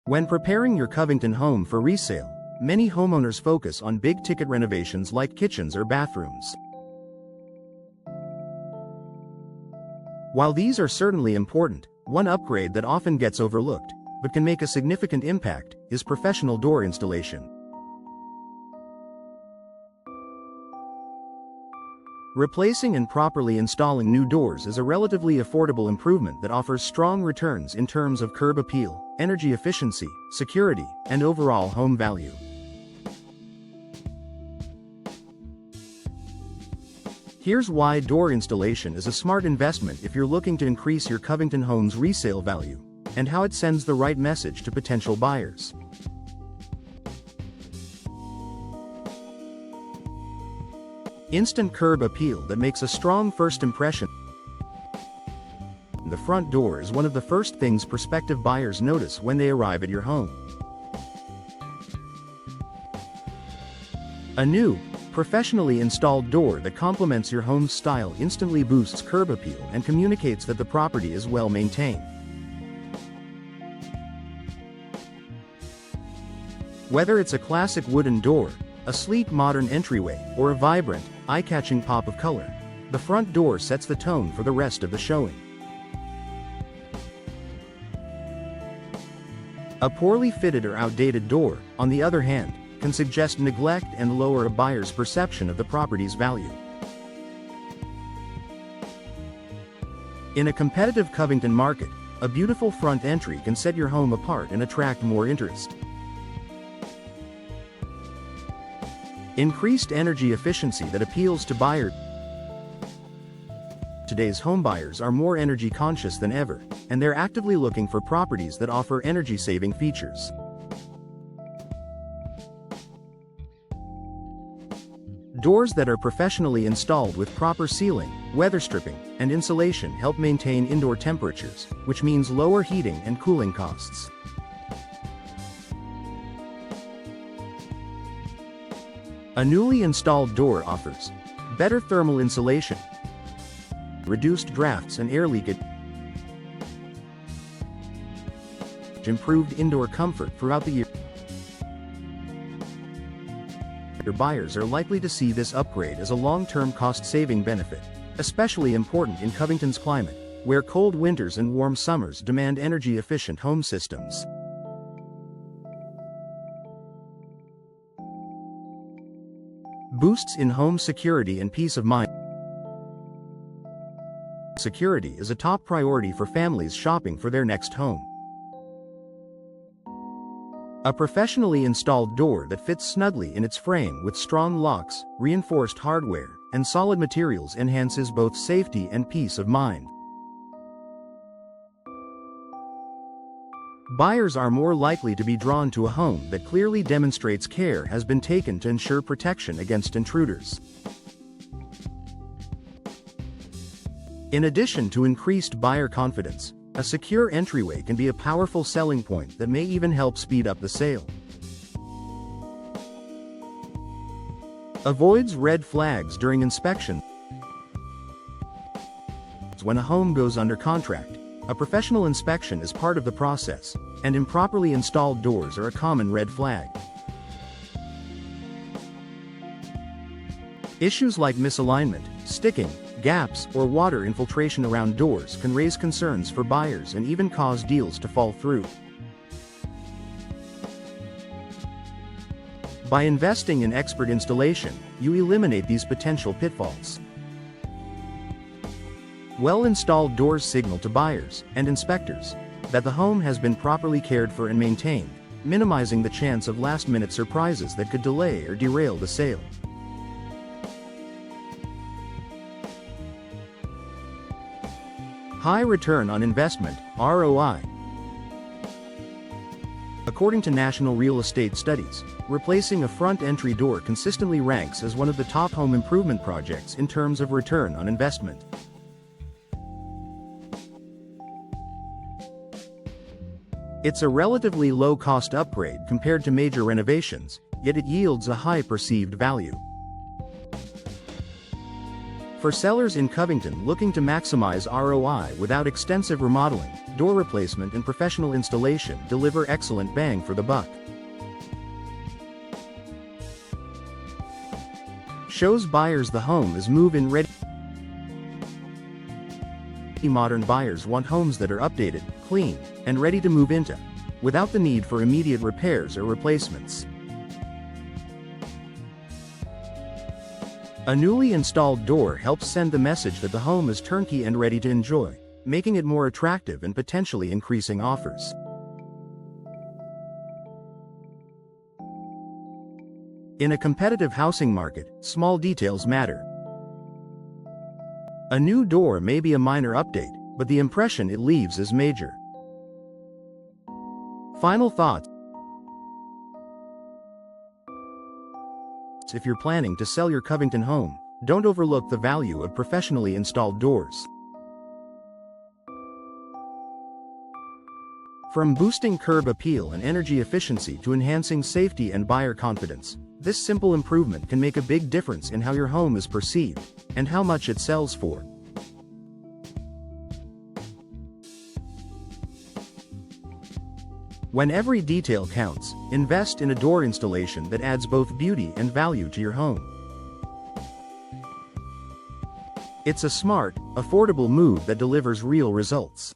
When preparing your Covington home for resale, many homeowners focus on big-ticket renovations like kitchens or bathrooms. While these are certainly important, one upgrade that often gets overlooked, but can make a significant impact, is professional door installation. Replacing and properly installing new doors is a relatively affordable improvement that offers strong returns in terms of curb appeal, energy efficiency, security, and overall home value. Here's why door installation is a smart investment if you're looking to increase your Covington home's resale value, and how it sends the right message to potential buyers. Instant curb appeal that makes a strong first impression. The front door is one of the first things prospective buyers notice when they arrive at your home. A new, professionally installed door that complements your home's style instantly boosts curb appeal and communicates that the property is well maintained. Whether it's a classic wooden door, a sleek modern entryway, or a vibrant, eye-catching pop of color, the front door sets the tone for the rest of the showing. A poorly fitted or outdated door, on the other hand, can suggest neglect and lower a buyer's perception of the property's value. In a competitive Covington market, a beautiful front entry can set your home apart and attract more interest. Increased energy efficiency that appeals to buyers. Today's homebuyers are more energy conscious than ever, and they're actively looking for properties that offer energy-saving features. Doors that are professionally installed with proper sealing, weather stripping, and insulation help maintain indoor temperatures, which means lower heating and cooling costs. A newly installed door offers better thermal insulation, reduced drafts and air leakage, improved indoor comfort throughout the year. Your buyers are likely to see this upgrade as a long-term cost-saving benefit, especially important in Covington's climate, where cold winters and warm summers demand energy-efficient home systems. Boosts in home security and peace of mind. Security is a top priority for families shopping for their next home. A professionally installed door that fits snugly in its frame with strong locks, reinforced hardware, and solid materials enhances both safety and peace of mind. Buyers are more likely to be drawn to a home that clearly demonstrates care has been taken to ensure protection against intruders. In addition to increased buyer confidence, a secure entryway can be a powerful selling point that may even help speed up the sale. Avoids red flags during inspection. When a home goes under contract, a professional inspection is part of the process, and improperly installed doors are a common red flag. Issues like misalignment, sticking, gaps, or water infiltration around doors can raise concerns for buyers and even cause deals to fall through. By investing in expert installation, you eliminate these potential pitfalls. Well-installed doors signal to buyers and inspectors that the home has been properly cared for and maintained, minimizing the chance of last-minute surprises that could delay or derail the sale. High return on investment, ROI. According to national real estate studies, replacing a front entry door consistently ranks as one of the top home improvement projects in terms of return on investment. It's a relatively low-cost upgrade compared to major renovations, yet it yields a high perceived value. For sellers in Covington looking to maximize ROI without extensive remodeling, door replacement and professional installation deliver excellent bang for the buck. Shows buyers the home is move-in ready. Modern buyers want homes that are updated, clean, and ready to move into, without the need for immediate repairs or replacements. A newly installed door helps send the message that the home is turnkey and ready to enjoy, making it more attractive and potentially increasing offers. In a competitive housing market, small details matter. A new door may be a minor update, but the impression it leaves is major. Final thoughts. If you're planning to sell your Covington home, don't overlook the value of professionally installed doors. From boosting curb appeal and energy efficiency to enhancing safety and buyer confidence, this simple improvement can make a big difference in how your home is perceived and how much it sells for. When every detail counts, invest in a door installation that adds both beauty and value to your home. It's a smart, affordable move that delivers real results.